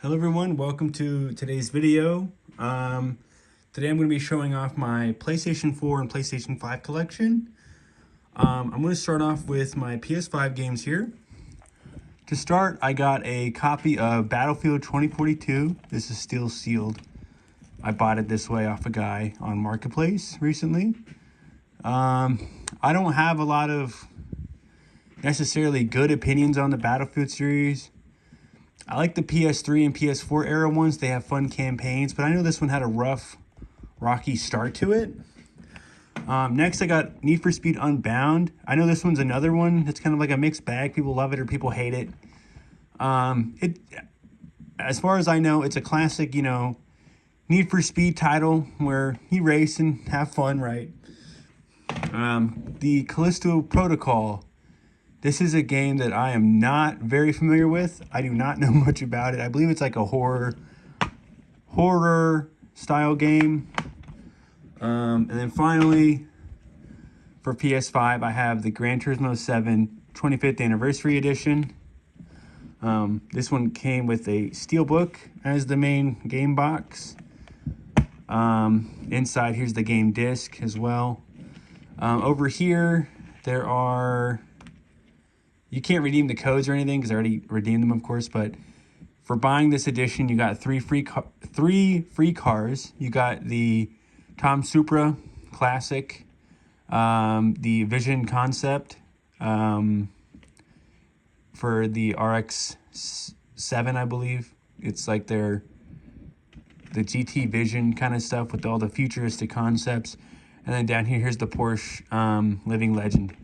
Hello everyone, welcome to today's video. Today I'm going to be showing off my PlayStation 4 and PlayStation 5 collection. I'm going to start off with my PS5 games here. To start, I got a copy of Battlefield 2042. This is still sealed. I bought it this way off a guy on Marketplace recently. I don't have a lot of necessarily good opinions on the Battlefield series. I like the PS3 and PS4 era ones. They have fun campaigns, but I know this one had a rough, rocky start to it. Next, I got Need for Speed Unbound. I know this one's another one. It's kind of like a mixed bag. People love it or people hate it. As far as I know, it's a classic, Need for Speed title where you race and have fun, right? The Callisto Protocol. This is a game that I am not very familiar with. I do not know much about it. I believe it's like a horror style game. And then finally, for PS5, I have the Gran Turismo 7 25th Anniversary Edition. This one came with a steelbook as the main game box. Inside, here's the game disc as well. Over here, there are... You can't redeem the codes or anything because I already redeemed them, of course. But for buying this edition, you got three free cars. You got the Tom Supra Classic, the Vision Concept for the RX-7, I believe. It's like the GT Vision kind of stuff with all the futuristic concepts. And then down here, here's the Porsche Living Legend.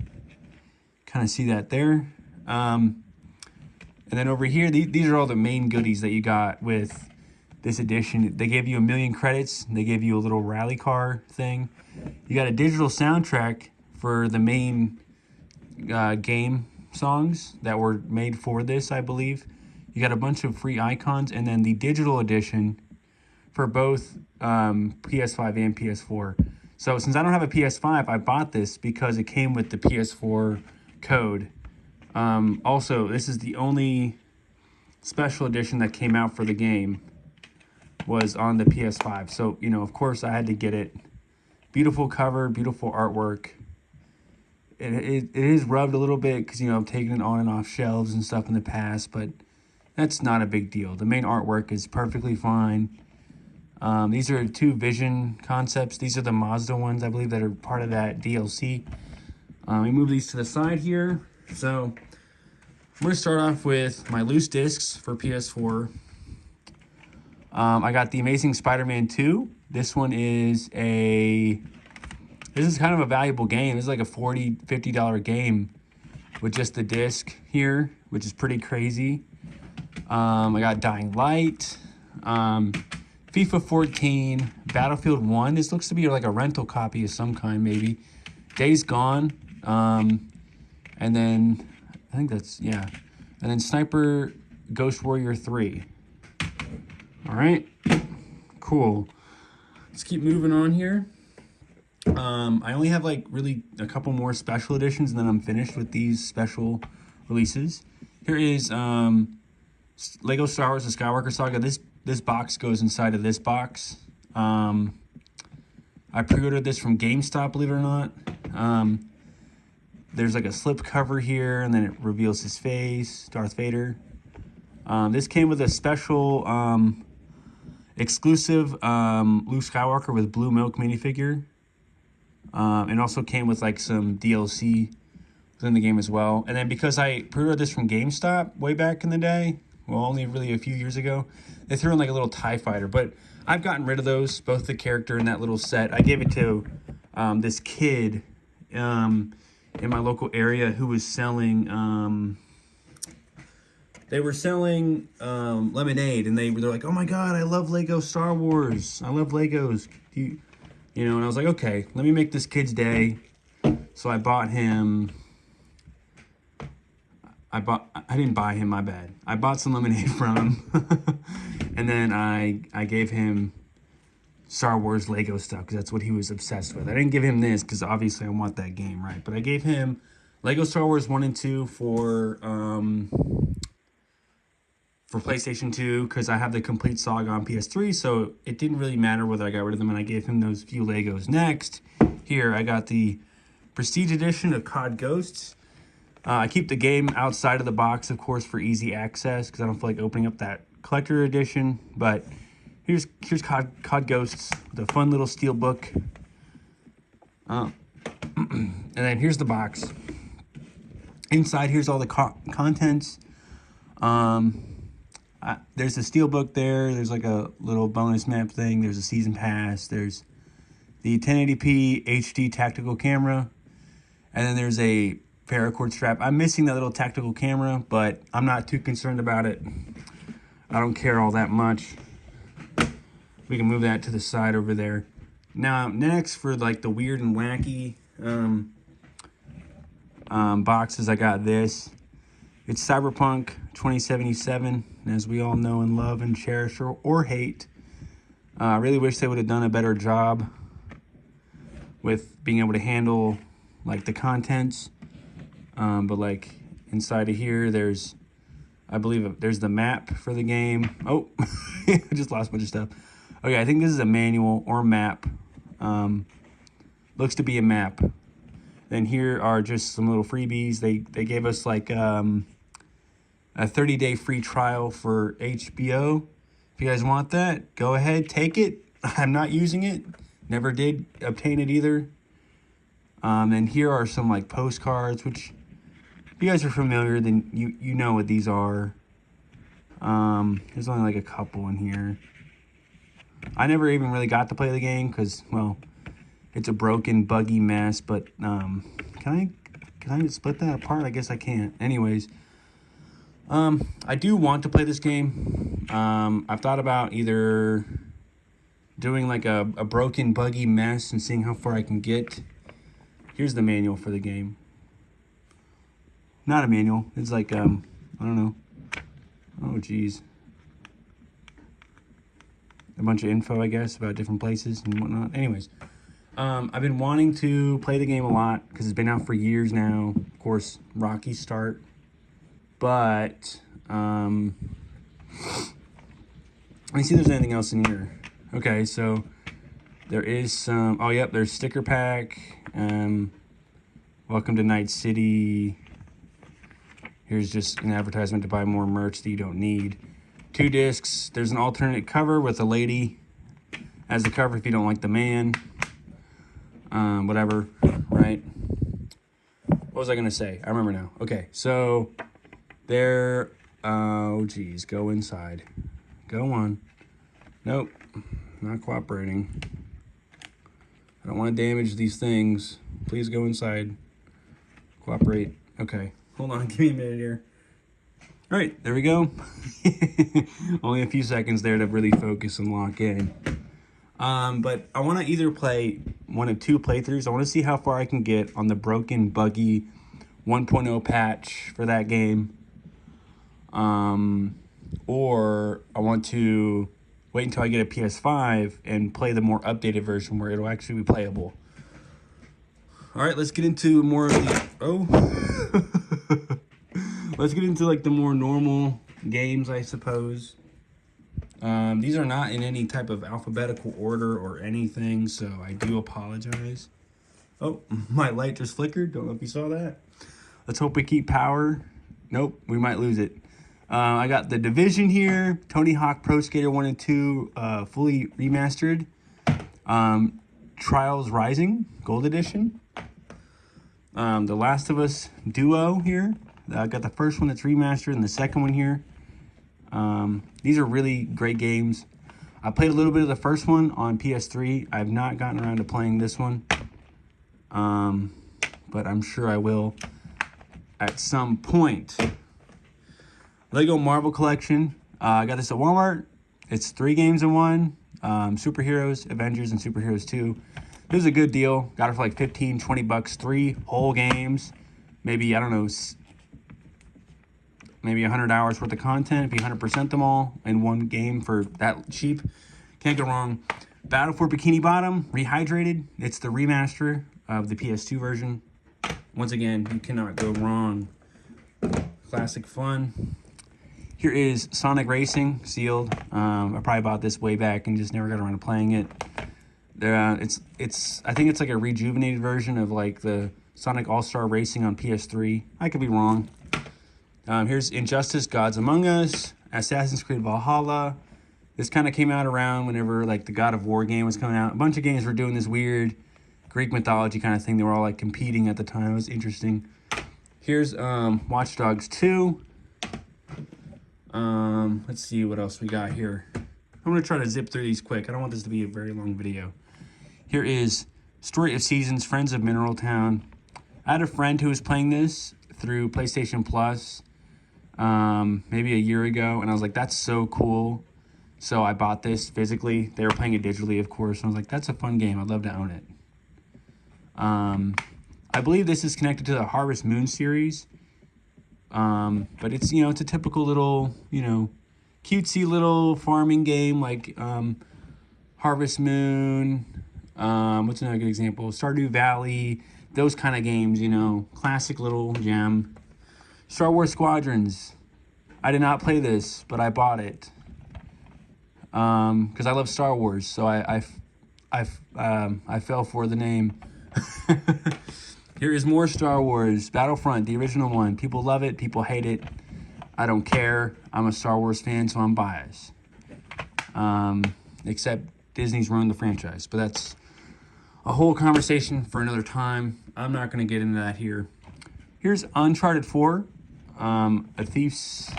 Kind of see that there. And then over here, these are all the main goodies that you got with this edition. They gave you 1 million credits. They gave you a little rally car thing. You got a digital soundtrack for the main game songs that were made for this, I believe. You got a bunch of free icons, and then the digital edition for both PS5 and PS4. So since I don't have a PS5, I bought this because it came with the PS4 code. Also, this is the only special edition that came out for the game was on the PS5. So, of course I had to get it. Beautiful cover, beautiful artwork. It is rubbed a little bit because, I've taken it on and off shelves and stuff in the past, but that's not a big deal. The main artwork is perfectly fine. These are 2 Vision concepts. These are the Mazda ones, I believe, that are part of that DLC. We move these to the side here. So I'm going to start off with my loose discs for PS4. I got The Amazing Spider-Man 2. This one is kind of a valuable game. This is like a $40, $50 game with just the disc here, which is pretty crazy. I got Dying Light, FIFA 14, Battlefield 1. This looks to be like a rental copy of some kind, maybe. Days Gone. And then, I think that's, yeah. And then Sniper Ghost Warrior 3. All right, cool. Let's keep moving on here. I only have really a couple more special editions and then I'm finished with these special releases. Here is Lego Star Wars The Skywalker Saga. This box goes inside of this box. I pre-ordered this from GameStop, believe it or not. There's like a slip cover here, and then it reveals his face, Darth Vader. This came with a special exclusive Luke Skywalker with blue milk minifigure. And also came with some DLC within the game as well. And then because I pre-ordered this from GameStop way back in the day, well, only really a few years ago, they threw in a little TIE fighter. But I've gotten rid of those, both the character and that little set. I gave it to this kid in my local area who was selling they were selling lemonade, and they're like, oh my god, I love Lego Star Wars, I love Legos, and I was like, okay, let me make this kid's day. So I bought him, I didn't buy him, my bad, I bought some lemonade from him. And then I gave him Star Wars Lego stuff because that's what he was obsessed with. I didn't give him this because obviously I want that game, right? But I gave him Lego Star Wars 1 and 2 for for PlayStation 2 because I have the complete saga on PS3, so it didn't really matter whether I got rid of them, and I gave him those few Legos. Next, here I got the Prestige Edition of COD Ghosts. I keep the game outside of the box, of course, for easy access because I don't feel like opening up that collector edition. But here's COD Ghosts, the fun little steel book. And then here's the box. Inside, here's all the contents. There's a steel book there. There's like a little bonus map thing. There's a season pass. There's the 1080p HD tactical camera. And then there's a paracord strap. I'm missing that little tactical camera, but I'm not too concerned about it. I don't care all that much. We can move that to the side over there. Now, next for like the weird and wacky boxes, I got this. It's Cyberpunk 2077, as we all know and love and cherish or hate. I really wish they would have done a better job with being able to handle like the contents. But like inside of here, there's, I believe there's the map for the game. Oh, I just lost a bunch of stuff. Okay, I think this is a manual or map. Looks to be a map. Then here are just some little freebies. They gave us like a 30-day free trial for HBO. If you guys want that, go ahead, take it. I'm not using it. Never did obtain it either. And here are some like postcards, which if you guys are familiar, then you know what these are. There's only like a couple in here. I never even really got to play the game because, well, it's a broken, buggy mess. But can I split that apart? I guess I can't. Anyways, I do want to play this game. I've thought about either doing like a broken, buggy mess and seeing how far I can get. Here's the manual for the game. Not a manual. It's like, I don't know. Oh, geez. A bunch of info, I guess, about different places and whatnot. Anyways, I've been wanting to play the game a lot because it's been out for years now. Of course, rocky start. But, let me see if there's anything else in here. Okay, so there is some, oh, yep, there's sticker pack. Welcome to Night City. Here's just an advertisement to buy more merch that you don't need. 2 discs. There's an alternate cover with a lady as the cover if you don't like the man. Whatever, right? What was I going to say? I remember now. Okay, so there, oh, geez, go inside. Go on. Nope, not cooperating. I don't want to damage these things. Please go inside. Cooperate. Okay, hold on, give me a minute here. All right, there we go. Only a few seconds there to really focus and lock in. But I want to either play one of 2 playthroughs. I want to see how far I can get on the broken, buggy 1.0 patch for that game. Or I want to wait until I get a PS5 and play the more updated version where it'll actually be playable. All right, let's get into more of the... Let's get into like the more normal games, I suppose. These are not in any type of alphabetical order or anything, so I do apologize. Oh, my light just flickered. Don't know if you saw that. Let's hope we keep power. Nope, we might lose it. I got The Division here, Tony Hawk Pro Skater 1 and 2, fully remastered. Trials Rising, Gold Edition. The Last of Us Duo here. I got the first one that's remastered and the second one here. These are really great games. I played a little bit of the first one on PS3. I have not gotten around to playing this one. But I'm sure I will at some point. Lego Marvel Collection. I got this at Walmart. It's 3 games in 1. Superheroes, Avengers, and Superheroes 2. This is a good deal. Got it for like 15, 20 bucks. 3 whole games. Maybe, I don't know, maybe 100 hours worth of content if you 100% them all in one game for that cheap. Can't go wrong. Battle for Bikini Bottom, Rehydrated. It's the remaster of the PS2 version. Once again, you cannot go wrong. Classic fun. Here is Sonic Racing, sealed. I probably bought this way back and just never got around to playing it. I think it's like a rejuvenated version of like the Sonic All-Star Racing on PS3. I could be wrong. Here's Injustice: Gods Among Us, Assassin's Creed Valhalla. This kind of came out around whenever like the God of War game was coming out. A bunch of games were doing this weird Greek mythology kind of thing. They were all like competing at the time. It was interesting. Here's Watch Dogs 2. Let's see what else we got here. I'm going to try to zip through these quick. I don't want this to be a very long video. Here is Story of Seasons, Friends of Mineral Town. I had a friend who was playing this through PlayStation Plus maybe a year ago, and I was like, that's so cool. So I bought this physically. They were playing it digitally, of course. And I was like, that's a fun game. I'd love to own it. I believe this is connected to the Harvest Moon series. But it's, you know, it's a typical little, you know, cutesy little farming game like Harvest Moon. What's another good example? Stardew Valley. Those kind of games, you know, classic little gem. Star Wars Squadrons. I did not play this, but I bought it. Because I love Star Wars, so I fell for the name. Here is more Star Wars. Battlefront, the original one. People love it, people hate it. I don't care. I'm a Star Wars fan, so I'm biased. Except Disney's ruined the franchise, but that's a whole conversation for another time. I'm not going to get into that here. Here's Uncharted 4, A Thief's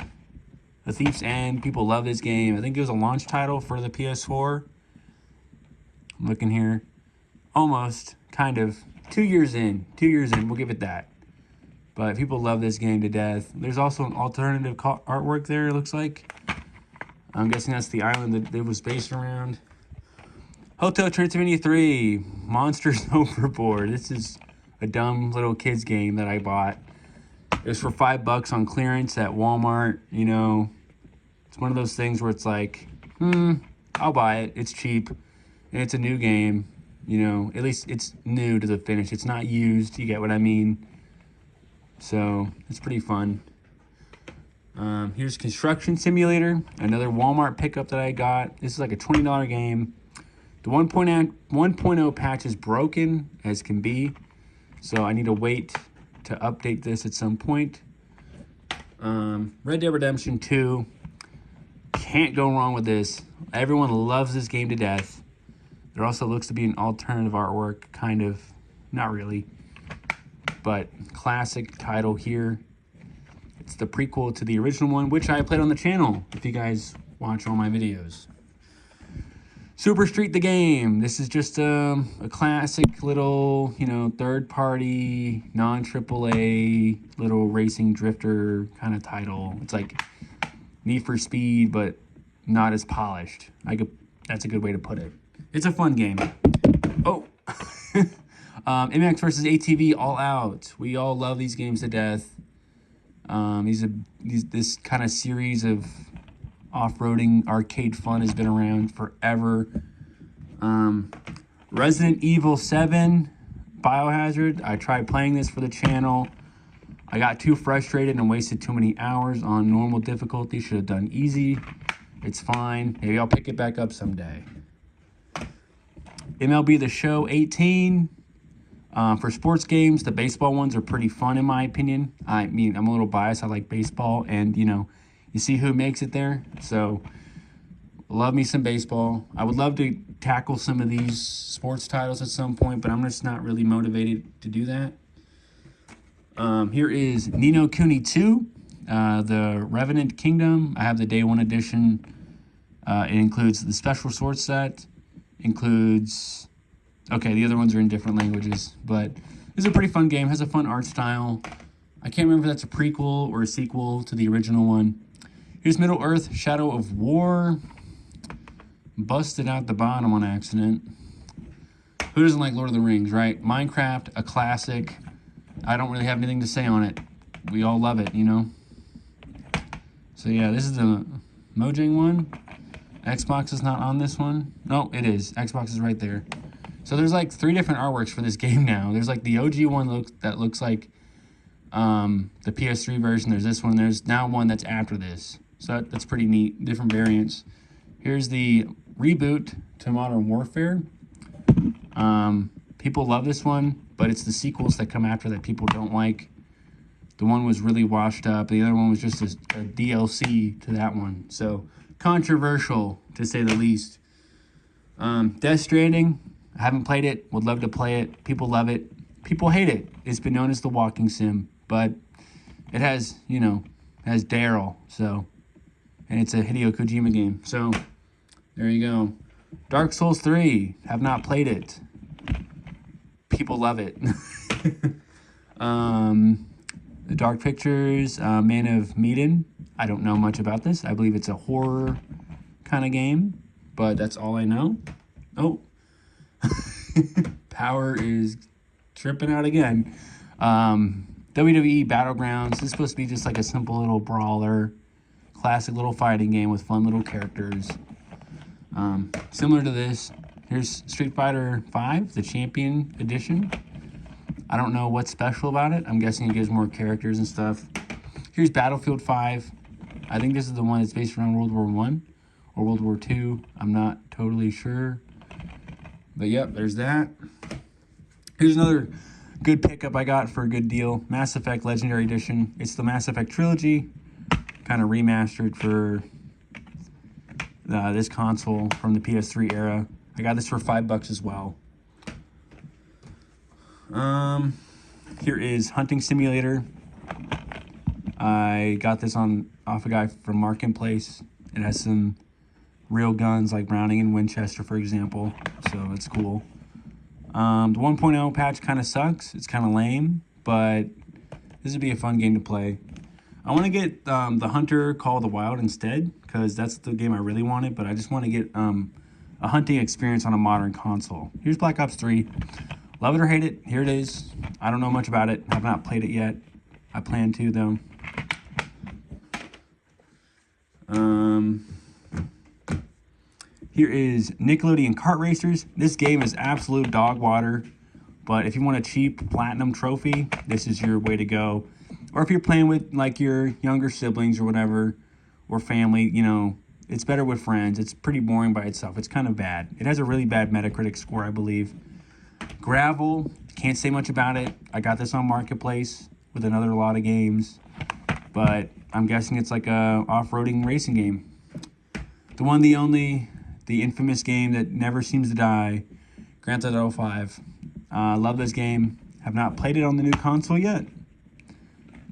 End. People love this game. I think it was a launch title for the PS4. I'm looking here. Almost, kind of. 2 years in. We'll give it that. But people love this game to death. There's also an alternative artwork there, it looks like. I'm guessing that's the island that it was based around. Hotel Transylvania 3, Monsters Overboard. This is a dumb little kids game that I bought. It was for $5 on clearance at Walmart, you know. It's one of those things where it's like, I'll buy it. It's cheap. And it's a new game. You know, at least it's new to the finish. It's not used. You get what I mean? So, it's pretty fun. Here's Construction Simulator. Another Walmart pickup that I got. This is like a $20 game. The 1.0 patch is broken as can be. So, I need to wait to update this at some point. Red Dead Redemption 2. Can't go wrong with this. Everyone loves this game to death. There also looks to be an alternative artwork, kind of. Not really. But classic title here. It's the prequel to the original one, which I played on the channel, if you guys watch all my videos. Super Street the game. This is just a classic little, you know, third-party, non-AAA, little racing drifter kind of title. It's like Need for Speed, but not as polished. That's a good way to put it. It's a fun game. Oh. MX versus ATV All Out. We all love these games to death. This kind of series of off-roading arcade fun has been around forever. Resident Evil 7 Biohazard. I tried playing this for the channel. I got too frustrated and wasted too many hours on normal difficulty. Should have done easy. It's fine. Maybe I'll pick it back up someday. MLB The Show 18. For sports games, the baseball ones are pretty fun in my opinion. I mean, I'm a little biased. I like baseball, and you know, you see who makes it there. So, love me some baseball. I would love to tackle some of these sports titles at some point, but I'm just not really motivated to do that. Here is Ni no Kuni 2, the Revenant Kingdom. I have the Day 1 edition. It includes the special sword set. Includes... Okay, the other ones are in different languages, but it's a pretty fun game. Has a fun art style. I can't remember if that's a prequel or a sequel to the original one. Here's Middle-earth Shadow of War. Busted out the bottom on accident. Who doesn't like Lord of the Rings, right? Minecraft, a classic. I don't really have anything to say on it. We all love it, you know? So yeah, this is the Mojang one. Xbox is not on this one. No, it is. Xbox is right there. So there's like 3 different artworks for this game now. There's like the OG one that looks like the PS3 version. There's this one. There's now one that's after this. So that's pretty neat, different variants. Here's the reboot to Modern Warfare. People love this one, but it's the sequels that come after that people don't like. The one was really washed up. The other one was just a DLC to that one. So controversial, to say the least. Death Stranding, I haven't played it. Would love to play it. People love it. People hate it. It's been known as the walking sim, but it has, you know, has Daryl. So, and it's a Hideo Kojima game. So there you go. Dark Souls 3, have not played it. People love it. The Dark Pictures, Man of Medan. I don't know much about this. I believe it's a horror kind of game, but that's all I know. Oh, power is tripping out again. WWE Battlegrounds. This is supposed to be just like a simple little brawler, classic little fighting game with fun little characters. Similar to this, here's Street Fighter V, the Champion Edition. I don't know what's special about it. I'm guessing it gives more characters and stuff. Here's Battlefield 5. I think this is the one that's based around World War I or World War II. I'm not totally sure. But yep, there's that. Here's another good pickup I got for a good deal. Mass Effect Legendary Edition. It's the Mass Effect trilogy, kind of remastered for this console from the PS3 era. I got this for $5 as well. Here is Hunting Simulator. I got this off a guy from Marketplace. It has some real guns like Browning and Winchester, for example. So it's cool. The 1.0 patch kind of sucks. It's kind of lame, but this would be a fun game to play. I want to get the Hunter Call of the Wild instead, because that's the game I really wanted, but I just want to get a hunting experience on a modern console. Here's Black Ops 3. Love it or hate it, here it is. I don't know much about it. I have not played it yet. I plan to, though. Here is Nickelodeon Kart Racers. This game is absolute dog water, but if you want a cheap platinum trophy, this is your way to go. Or if you're playing with like your younger siblings or whatever, or family, you know, it's better with friends. It's pretty boring by itself. It's kind of bad. It has a really bad Metacritic score, I believe. Gravel, can't say much about it. I got this on Marketplace with another lot of games, but I'm guessing it's like a off-roading racing game. The one, the only, the infamous game that never seems to die, Grand Theft Auto 5. Love this game. Have not played it on the new console yet.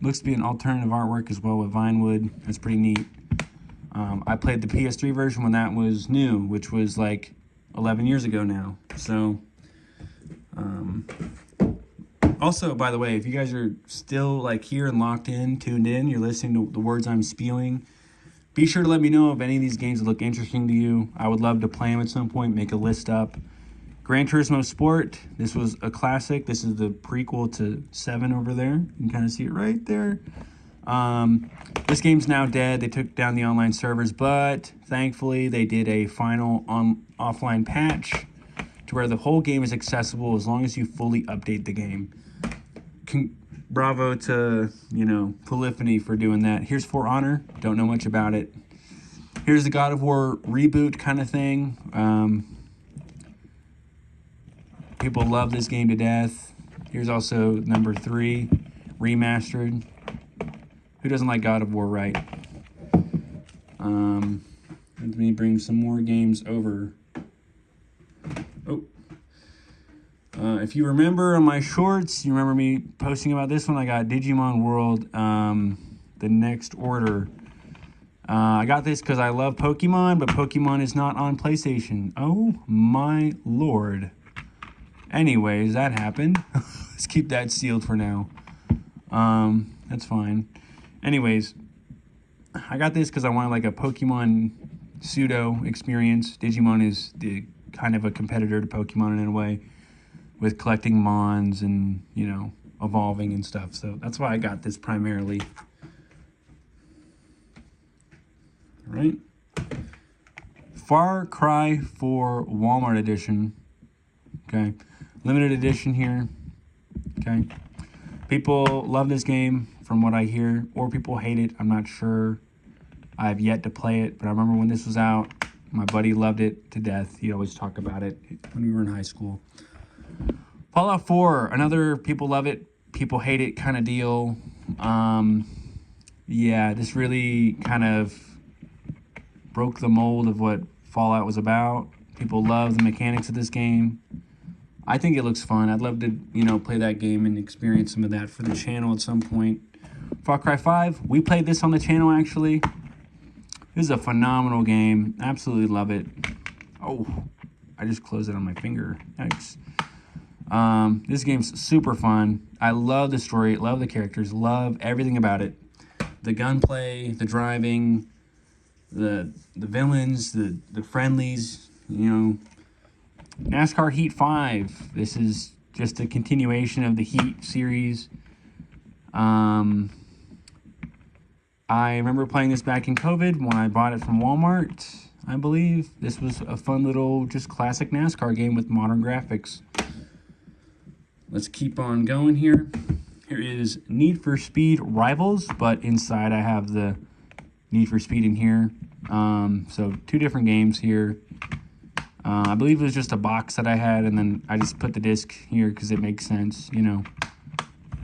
Looks to be an alternative artwork as well with Vinewood. That's pretty neat. I played the PS3 version when that was new, which was like 11 years ago now. So, also, by the way, if you guys are still like here and locked in, tuned in, you're listening to the words I'm spewing, be sure to let me know if any of these games look interesting to you. I would love to play them at some point, make a list up. Gran Turismo Sport, this was a classic. This is the prequel to 7 over there. You can kind of see it right there. This game's now dead. They took down the online servers, but thankfully they did a final offline patch to where the whole game is accessible as long as you fully update the game. Bravo to, you know, Polyphony for doing that. Here's For Honor. Don't know much about it. Here's the God of War reboot kind of thing. People love this game to death. Here's also number 3, remastered. Who doesn't like God of War, right? Let me bring some more games over. Oh. If you remember on my shorts, you remember me posting about this one. I got Digimon World, The Next Order. I got this because I love Pokemon, but Pokemon is not on PlayStation. Oh my lord. Anyways, that happened. Let's keep that sealed for now. That's fine. Anyways, I got this because I wanted like a Pokemon pseudo experience. Digimon is the kind of a competitor to Pokemon in a way, with collecting Mons and, you know, evolving and stuff. So that's why I got this primarily. All right. Far Cry 4 Walmart Edition. Okay. Limited edition here. Okay. People love this game from what I hear, or people hate it. I'm not sure. I've yet to play it, but I remember when this was out, my buddy loved it to death. He'd always talk about it when we were in high school. Fallout 4, another people love it, people hate it kind of deal. Yeah, this really kind of broke the mold of what Fallout was about. People love the mechanics of this game. I think it looks fun. I'd love to, play that game and experience some of that for the channel at some point. Far Cry 5, we played this on the channel actually. This is a phenomenal game. Absolutely love it. Oh, I just closed it on my finger. Yikes. This game's super fun. I love the story, love the characters, love everything about it. The gunplay, the driving, the villains, the friendlies, NASCAR Heat 5. This is just a continuation of the Heat series. I remember playing this back in COVID when I bought it from Walmart, I believe. This was a fun little, just classic NASCAR game with modern graphics. Let's keep on going here. Here is Need for Speed Rivals, but inside I have the Need for Speed in here. So 2 different games here. I believe it was just a box that I had, and then I just put the disc here because it makes sense,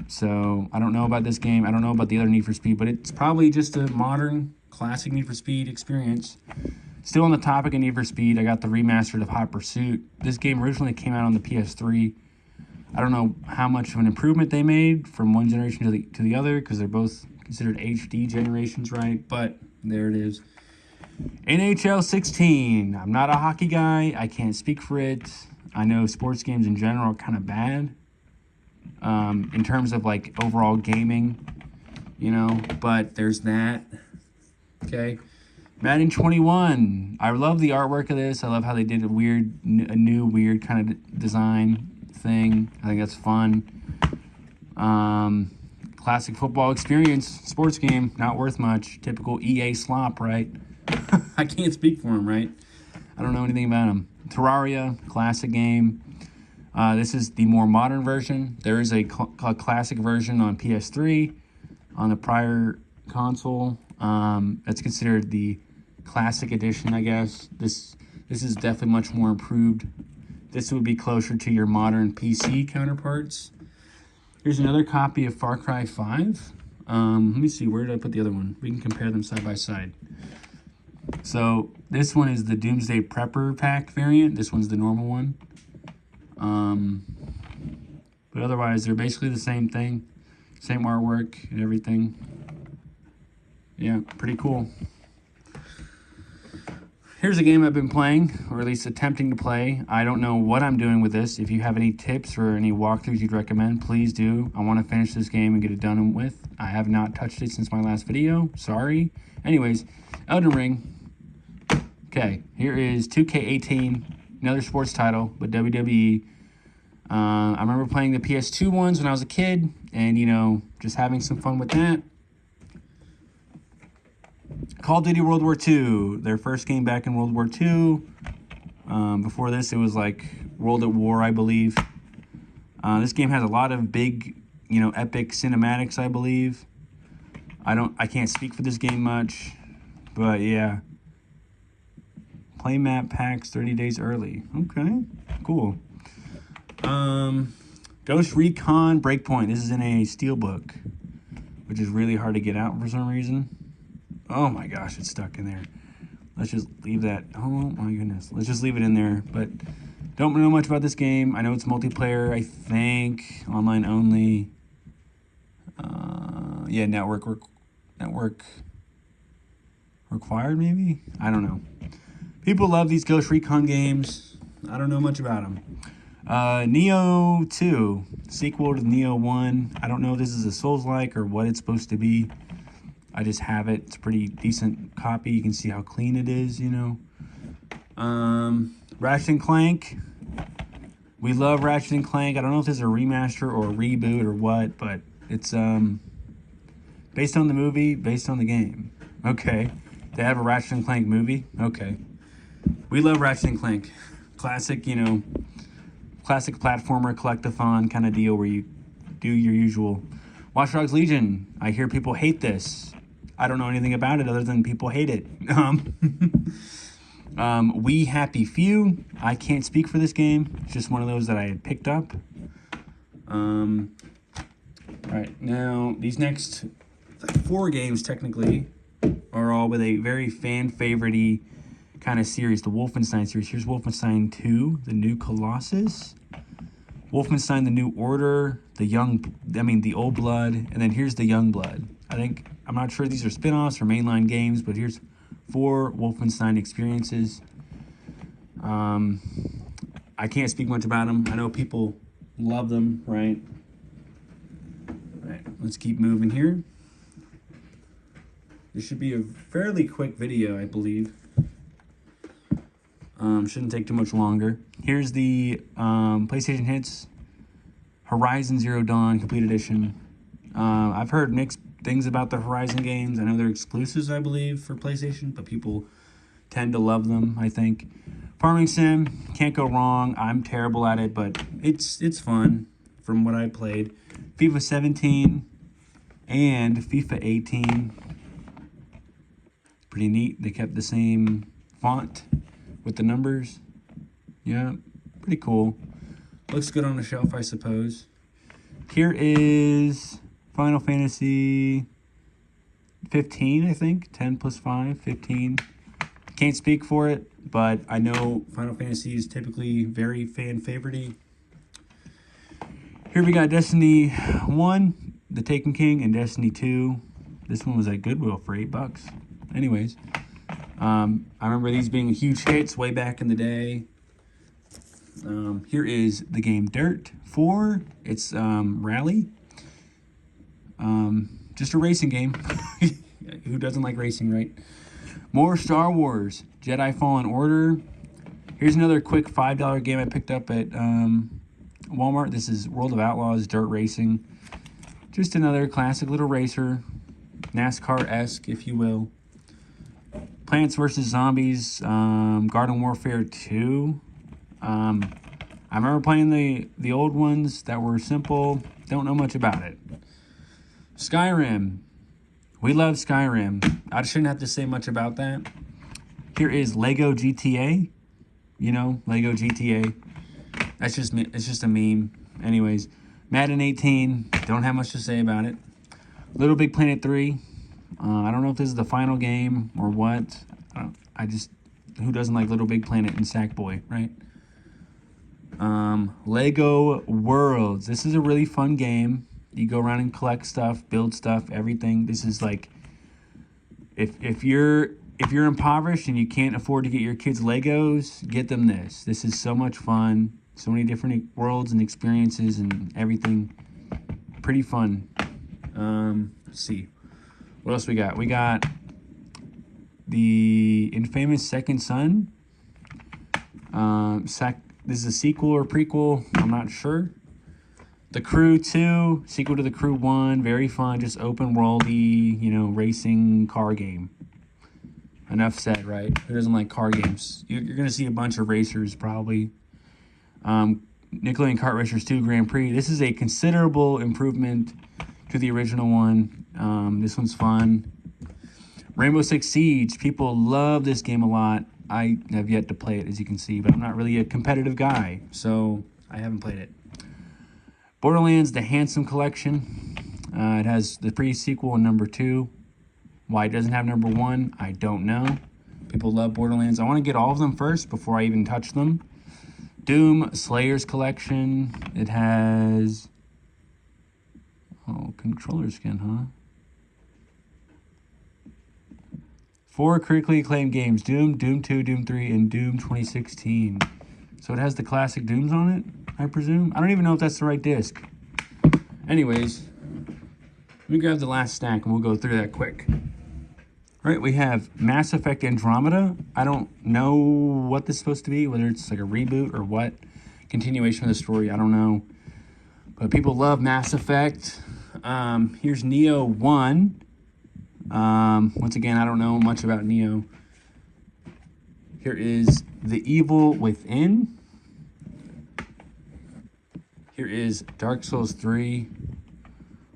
So I don't know about this game. I don't know about the other Need for Speed, but it's probably just a modern, classic Need for Speed experience. Still on the topic of Need for Speed, I got the remastered of Hot Pursuit. This game originally came out on the PS3. I don't know how much of an improvement they made from one generation to the other, because they're both considered HD generations, right? But there it is. NHL 16. I'm not a hockey guy. I can't speak for it. I know sports games in general are kind of bad in terms of like overall gaming, but there's that. Okay. Madden 21. I love the artwork of this. I love how they did a new weird kind of design thing. I think that's fun. Classic football experience, sports game, not worth much. Typical EA slop, right? I can't speak for them, right? I don't know anything about them. Terraria, classic game. This is the more modern version. There is a classic version on PS3, on the prior console. That's considered the classic edition, I guess. This is definitely much more improved. This would be closer to your modern PC counterparts. Here's another copy of Far Cry 5. Let me see, where did I put the other one? We can compare them side by side. So this one is the Doomsday Prepper Pack variant. This one's the normal one. But otherwise, they're basically the same thing. Same artwork and everything. Yeah, pretty cool. Here's a game I've been playing, or at least attempting to play. I don't know what I'm doing with this. If you have any tips or any walkthroughs you'd recommend, please do. I want to finish this game and get it done with. I have not touched it since my last video. Sorry. Anyways, Elden Ring. Okay, here is 2K18, another sports title, but WWE. I remember playing the PS2 ones when I was a kid, and, just having some fun with that. Call of Duty World War II, their first game back in World War II. Before this, it was like World at War, I believe. This game has a lot of big, epic cinematics, I believe. I can't speak for this game much, but yeah. Play map packs 30 days early. Okay, cool. Ghost Recon Breakpoint. This is in a steelbook, which is really hard to get out for some reason. Oh my gosh, it's stuck in there. Let's just leave that. Oh my goodness. Let's just leave it in there. But don't know much about this game. I know it's multiplayer, I think. Online only. Yeah, network required, maybe? I don't know. People love these Ghost Recon games. I don't know much about them. Neo 2, sequel to Neo 1. I don't know if this is a Souls-like or what it's supposed to be. I just have it. It's a pretty decent copy. You can see how clean it is, Ratchet & Clank. We love Ratchet & Clank. I don't know if this is a remaster or a reboot or what, but it's based on the movie, based on the game. Okay. They have a Ratchet & Clank movie? Okay. We love Ratchet & Clank. Classic, classic platformer, collectathon kind of deal where you do your usual. Watch Dogs Legion. I hear people hate this. I don't know anything about it other than people hate it. We Happy Few. I can't speak for this game. It's just one of those that I had picked up. All right, now these next 4 games technically are all with a very fan-favorite-y kind of series, the Wolfenstein series. Here's Wolfenstein 2, The New Colossus. Wolfenstein, The New Order, the Old Blood, and then here's the Young Blood. I'm not sure these are spin-offs or mainline games, but here's 4 Wolfenstein experiences. I can't speak much about them. I know people love them, right? All right, let's keep moving here. This should be a fairly quick video, I believe. Shouldn't take too much longer. Here's the PlayStation Hits Horizon Zero Dawn Complete Edition. I've heard mixed things about the Horizon games. I know they're exclusives, I believe, for PlayStation, but people tend to love them, I think. Farming Sim, can't go wrong. I'm terrible at it, but it's fun from what I played. FIFA 17 and FIFA 18. Pretty neat. They kept the same font with the numbers. Yeah, pretty cool. Looks good on the shelf, I suppose. Here is Final Fantasy 15, I think. 10 plus 5, 15. Can't speak for it, but I know Final Fantasy is typically very fan-favorite-y. Here we got Destiny 1, The Taken King, and Destiny 2. This one was at Goodwill for $8. Anyways, I remember these being huge hits way back in the day. Here is the game Dirt 4. It's Rally. Just a racing game. Who doesn't like racing, right? More Star Wars, Jedi Fallen Order. Here's another quick $5 game I picked up at Walmart. This is World of Outlaws Dirt Racing. Just another classic little racer. NASCAR-esque, if you will. Plants vs. Zombies, Garden Warfare 2. I remember playing the old ones that were simple. Don't know much about it. Skyrim. We love Skyrim. I shouldn't have to say much about that. Here is Lego GTA. You know, Lego GTA. It's just a meme. Anyways, Madden 18. Don't have much to say about it. Little Big Planet 3. I don't know if this is the final game or what. Who doesn't like Little Big Planet and Sackboy, right? Lego Worlds. This is a really fun game. You go around and collect stuff, build stuff, everything. This is like, if you're impoverished and you can't afford to get your kids Legos, get them this. This is so much fun. So many different worlds and experiences and everything. Pretty fun. Let's see. What else we got? We got the infamous Second Son. This is a sequel or prequel. I'm not sure. The Crew 2, sequel to The Crew 1. Very fun, just open worldy, racing car game. Enough said, right? Who doesn't like car games? You're going to see a bunch of racers probably. Nickelodeon Kart Racers 2 Grand Prix. This is a considerable improvement to the original one. This one's fun. Rainbow Six Siege. People love this game a lot. I have yet to play it, as you can see, but I'm not really a competitive guy, so I haven't played it. Borderlands, The Handsome Collection. It has the pre-sequel and number 2. Why it doesn't have number 1, I don't know. People love Borderlands. I want to get all of them first before I even touch them. Doom, Slayer's Collection. It has... controller skin, huh? 4 critically acclaimed games. Doom, Doom 2, Doom 3, and Doom 2016. So it has the classic Dooms on it, I presume. I don't even know if that's the right disc. Anyways, let me grab the last stack and we'll go through that quick. All right, we have Mass Effect Andromeda. I don't know what this is supposed to be, whether it's like a reboot or what. Continuation of the story, I don't know. But people love Mass Effect. Here's Neo 1. Once again, I don't know much about Neo. Here is The Evil Within. Here is Dark Souls 3.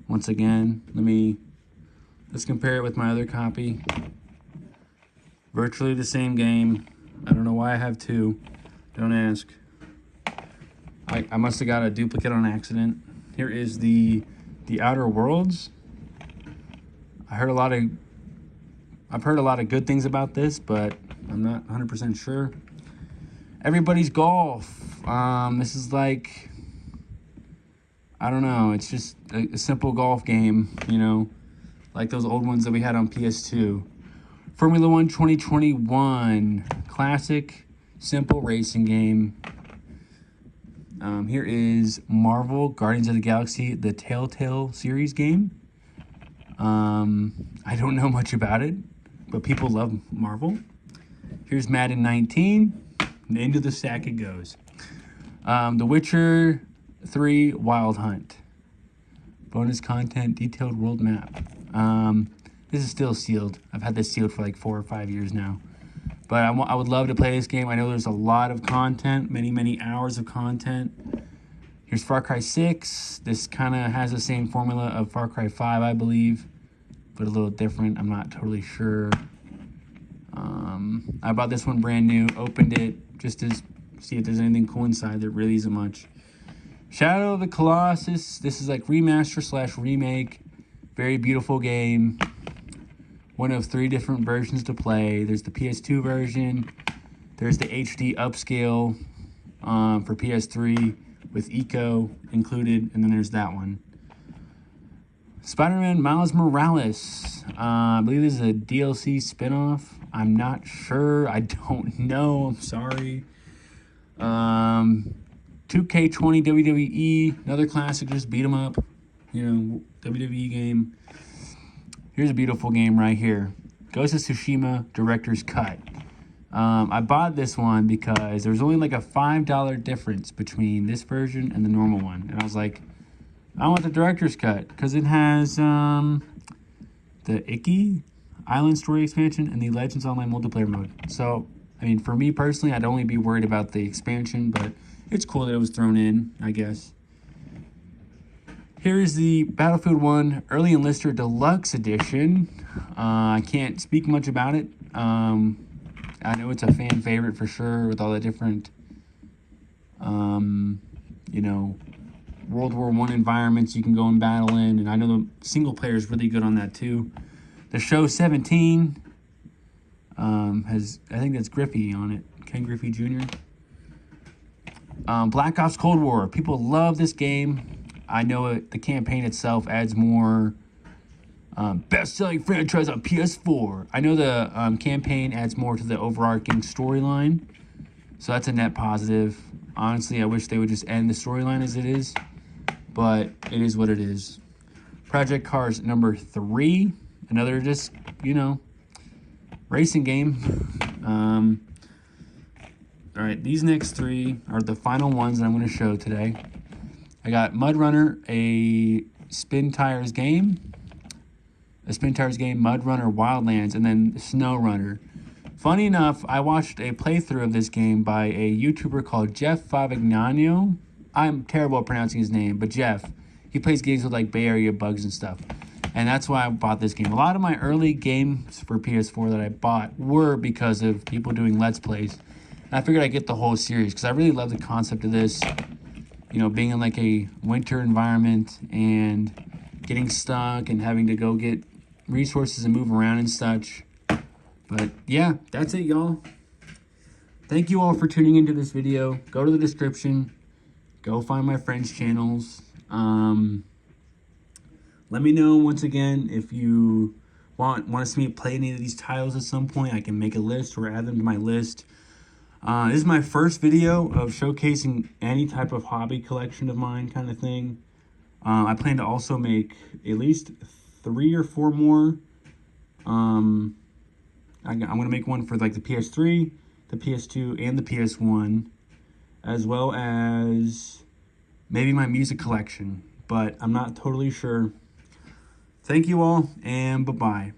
Once again, let me Let's compare it with my other copy. Virtually the same game. I don't know why I have two. Don't ask. I must have got a duplicate on accident. Here is the Outer Worlds. I've heard a lot of good things about this, but I'm not 100% sure. Everybody's Golf. This is like, I don't know, it's just a simple golf game, you know, like those old ones that we had on PS2. Formula 1 2021, classic, simple racing game. Here is Marvel Guardians of the Galaxy, the Telltale series game. I don't know much about it, but people love Marvel. Here's Madden 19. Into the stack it goes. The Witcher 3 Wild Hunt. Bonus content, detailed world map. This is still sealed. I've had this sealed for like 4 or 5 years now. But I would love to play this game. I know there's a lot of content, many hours of content. Here's Far Cry 6. This kind of has the same formula of Far Cry 5, I believe, but a little different. I'm not totally sure. I bought this one brand new, opened it just to see if there's anything cool inside. There really isn't much. Shadow of the Colossus. This is like remaster / remake. Very beautiful game. One of 3 different versions to play. There's the PS2 version. There's the HD upscale for PS3 with Eco included. And then there's that one. Spider-Man Miles Morales. I believe this is a DLC spinoff. I'm not sure. I don't know. I'm sorry. 2K20 WWE. Another classic. Just beat 'em up. You know, WWE game. Here's a beautiful game right here. Ghost of Tsushima Director's Cut. I bought this one because there was only like a $5 difference between this version and the normal one. And I was like, I want the Director's Cut because it has the Icky Island Story expansion and the Legends Online multiplayer mode. So, I mean, for me personally, I'd only be worried about the expansion, but it's cool that it was thrown in, I guess. Here's the Battlefield 1 Early Enlister Deluxe Edition. I can't speak much about it. I know it's a fan favorite for sure with all the different, you know, World War I environments you can go and battle in. And I know the single player is really good on that too. The Show 17 has, I think that's Griffey on it. Ken Griffey Jr. Black Ops Cold War. People love this game. I know the campaign itself adds more best-selling franchise on PS4. I know the campaign adds more to the overarching storyline, so that's a net positive. Honestly, I wish they would just end the storyline as it is, but it is what it is. Project Cars number 3, another just, you know, racing game. All right, these next 3 are the final ones that I'm going to show today. I got Mud Runner, a Spin Tires game, Mud Runner Wildlands, and then Snow Runner. Funny enough, I watched a playthrough of this game by a YouTuber called Jeff Favignano. I'm terrible at pronouncing his name, but Jeff, he plays games with like Bay Area bugs and stuff. And that's why I bought this game. A lot of my early games for PS4 that I bought were because of people doing Let's Plays. And I figured I'd get the whole series because I really love the concept of this. You know, being in like a winter environment and getting stuck and having to go get resources and move around and such. But yeah, that's it, y'all. Thank you all for tuning into this video. Go to the description. Go find my friends' channels. Let me know once again if you want to see me play any of these titles at some point. I can make a list or add them to my list. This is my first video of showcasing any type of hobby collection of mine kind of thing. I plan to also make at least 3 or 4 more. I'm going to make one for like the PS3, the PS2, and the PS1, as well as maybe my music collection, but I'm not totally sure. Thank you all, and bye-bye.